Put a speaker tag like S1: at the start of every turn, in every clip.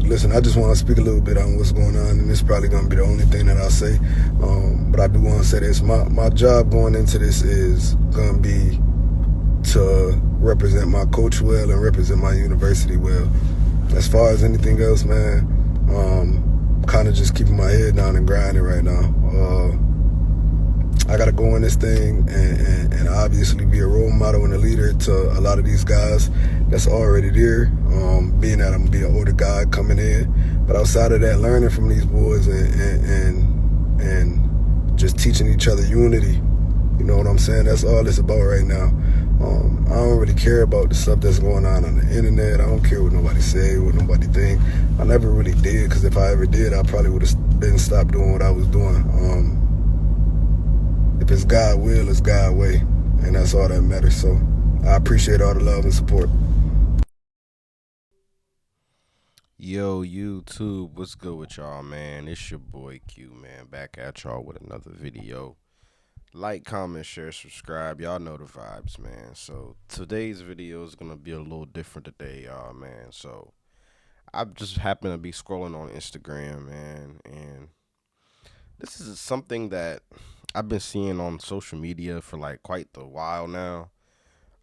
S1: listen, I just want to speak a little bit on what's going on, and it's probably going to be the only thing that I'll say. But I do want to say this. My job going into this is going to be to represent my coach well and represent my university well. As far as anything else, man, kind of just keeping my head down and grinding right now. I got to go in this thing and obviously be a role model and a leader to a lot of these guys that's already there, being that I'm going to be an older guy coming in. But outside of that, learning from these boys and just teaching each other unity, you know what I'm saying? That's all it's about right now. I don't really care about the stuff that's going on the internet. I don't care what nobody say, what nobody think. I never really did, because if I ever did, I probably would have been stopped doing what I was doing. If it's God will, it's God way, and that's all that matters. So I appreciate all the love and support.
S2: Yo, YouTube, what's good with y'all, man? It's your boy Q, man, back at y'all with another video. Like, comment, share, subscribe. Y'all know the vibes, man. So today's video is gonna be a little different today, y'all, man. So I just happen to be scrolling on Instagram, man, and this is something that I've been seeing on social media for like quite a while now.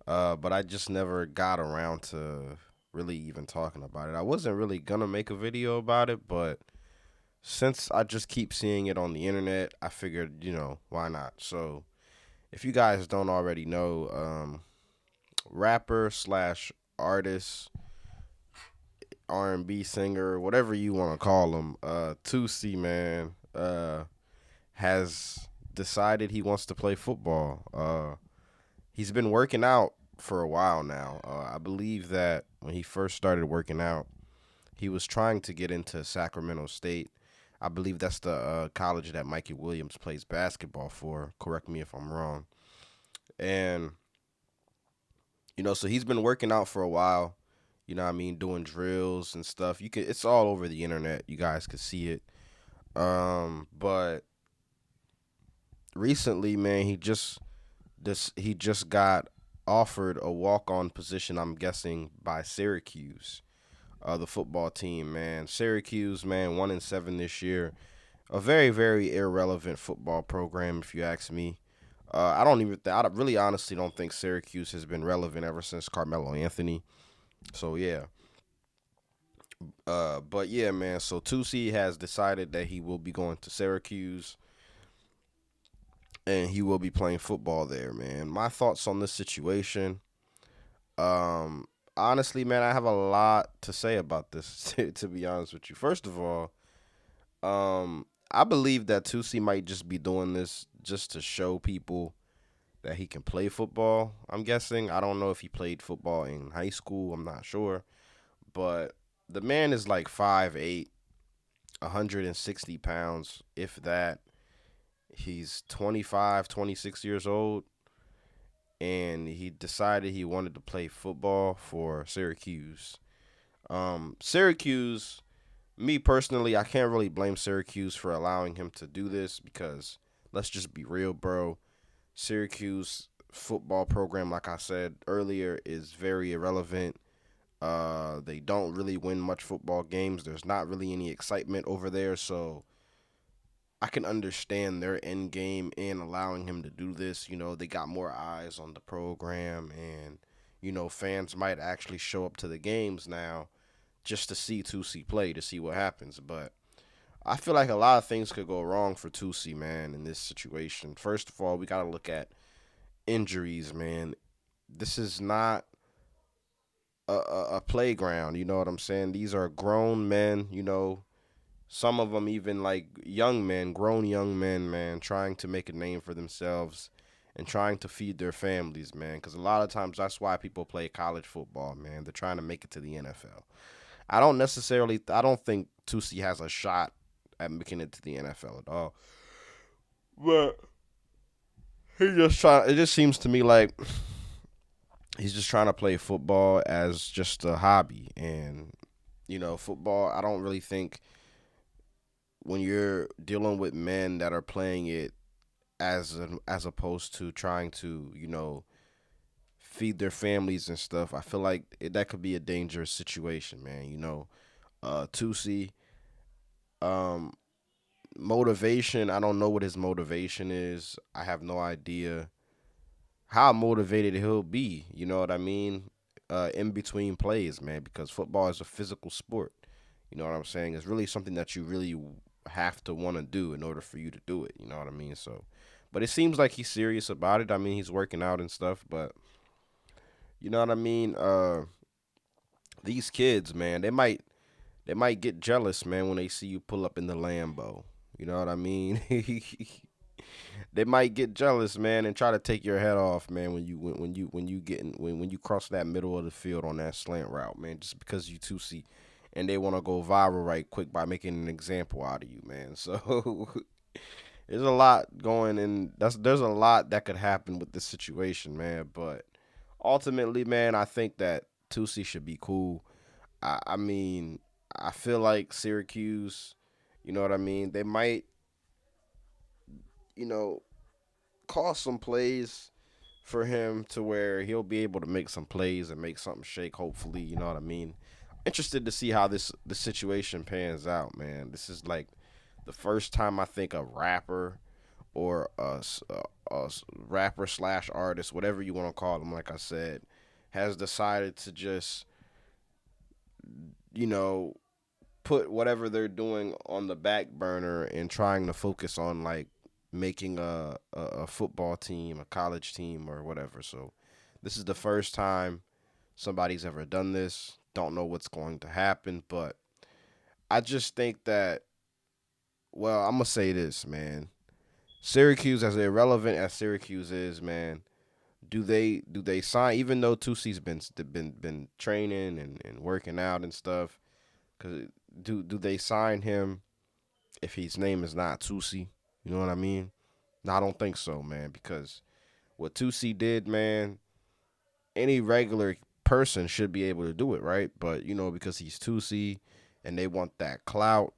S2: But I just never got around to really even talking about it. I wasn't really gonna make a video about it, but since I just keep seeing it on the internet, I figured, why not? So, if you guys don't already know, rapper slash artist, R&B singer, whatever you want to call him, Toosii, man, has decided he wants to play football. He's been working out for a while now. I believe that when he first started working out, he was trying to get into Sacramento State. I believe that's the college that Mikey Williams plays basketball for. Correct me if I'm wrong. And, so he's been working out for a while, doing drills and stuff. It's all over the internet. You guys could see it. But recently, man, he just got offered a walk-on position, I'm guessing, by Syracuse, the football team, man. Syracuse, man, 1-7 this year. A very, very irrelevant football program, if you ask me. I really honestly don't think Syracuse has been relevant ever since Carmelo Anthony. So, yeah. But, yeah, man, so Toosii has decided that he will be going to Syracuse, and he will be playing football there, man. My thoughts on this situation, honestly, man, I have a lot to say about this, to be honest with you. First of all, I believe that Toosii might just be doing this just to show people that he can play football, I'm guessing. I don't know if he played football in high school. I'm not sure. But the man is like 5'8", 160 pounds, if that. He's 25, 26 years old, and he decided he wanted to play football for Syracuse. Syracuse, me personally, I can't really blame Syracuse for allowing him to do this because, let's just be real, bro. Syracuse football program, like I said earlier, is very irrelevant. They don't really win much football games. There's not really any excitement over there, so I can understand their end game in allowing him to do this. They got more eyes on the program, and, fans might actually show up to the games now just to see Toosii play, to see what happens. But I feel like a lot of things could go wrong for Toosii, man, in this situation. First of all, we got to look at injuries, man. This is not a playground, you know what I'm saying? These are grown men, some of them even like young men, grown young men, man, trying to make a name for themselves and trying to feed their families, man. Because a lot of times that's why people play college football, man. They're trying to make it to the NFL. I don't think Toosii has a shot at making it to the NFL at all. But it just seems to me like he's just trying to play football as just a hobby. And, football, I don't really think when you're dealing with men that are playing it as opposed to trying to, feed their families and stuff, I feel like that could be a dangerous situation, man. Toosii. Um, Motivation. I don't know what his motivation is. I have no idea how motivated he'll be. You know what I mean? In between plays, man, because football is a physical sport. You know what I'm saying? It's really something that you really have to want to do in order for you to do it. You know what I mean? So, but it seems like he's serious about it. I mean, he's working out and stuff, but you know what I mean? These kids, man, they might get jealous, man, when they see you pull up in the Lambo. You know what I mean? They might get jealous, man, and try to take your head off, man, when you cross that middle of the field on that slant route, man, just because you two see, and they want to go viral right quick by making an example out of you, man. So there's a lot going in. There's a lot that could happen with this situation, man. But ultimately, man, I think that Toosii should be cool. I mean, I feel like Syracuse, you know what I mean? They might, you know, call some plays for him to where he'll be able to make some plays and make something shake. Hopefully, you know what I mean. Interested to see how this situation pans out, man. This is like the first time I think a rapper or a rapper slash artist, whatever you want to call them, like I said, has decided to just you know put whatever they're doing on the back burner and trying to focus on like making a football team, a college team, or whatever. So this is the first time somebody's ever done this. Don't know what's going to happen, but I just think that, well, I'm gonna say this, man. Syracuse, as irrelevant as Syracuse is, man, do they sign? Even though Tusi's been training and working out and stuff, cause do they sign him if his name is not Toosii? You know what I mean? No, I don't think so, man. Because what Toosii did, man, any regular person should be able to do it, right? But because he's Toosii and they want that clout,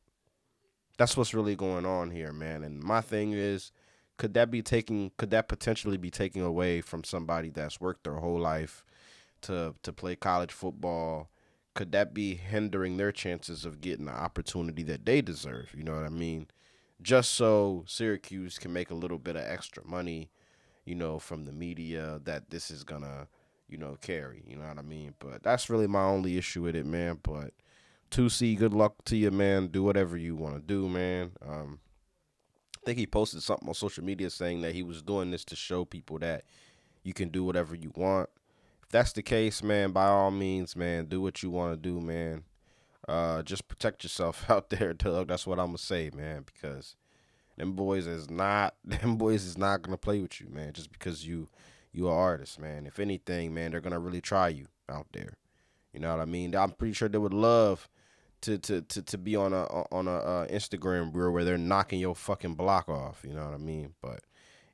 S2: that's what's really going on here, man. And my thing is, could that potentially be taken away from somebody that's worked their whole life to play college football? Could that be hindering their chances of getting the opportunity that they deserve? You know what I mean? Just so Syracuse can make a little bit of extra money, from the media that this is gonna, carry. You know what I mean? But that's really my only issue with it, man. But 2C, good luck to you, man. Do whatever you want to do, man. I think he posted something on social media saying that he was doing this to show people that you can do whatever you want. If that's the case, man, by all means, man, do what you want to do, man. Just protect yourself out there, Doug. That's what I'm gonna say, man, because them boys is not gonna play with you, man, just because you are artist, man. If anything, man, they're gonna really try you out there. You know what I mean? I'm pretty sure they would love to be on a Instagram reel where they're knocking your fucking block off. You know what I mean? But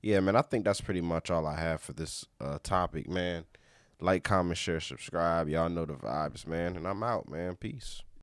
S2: yeah, man, I think that's pretty much all I have for this topic, man. Like, comment, share, subscribe. Y'all know the vibes, man. And I'm out, man. Peace.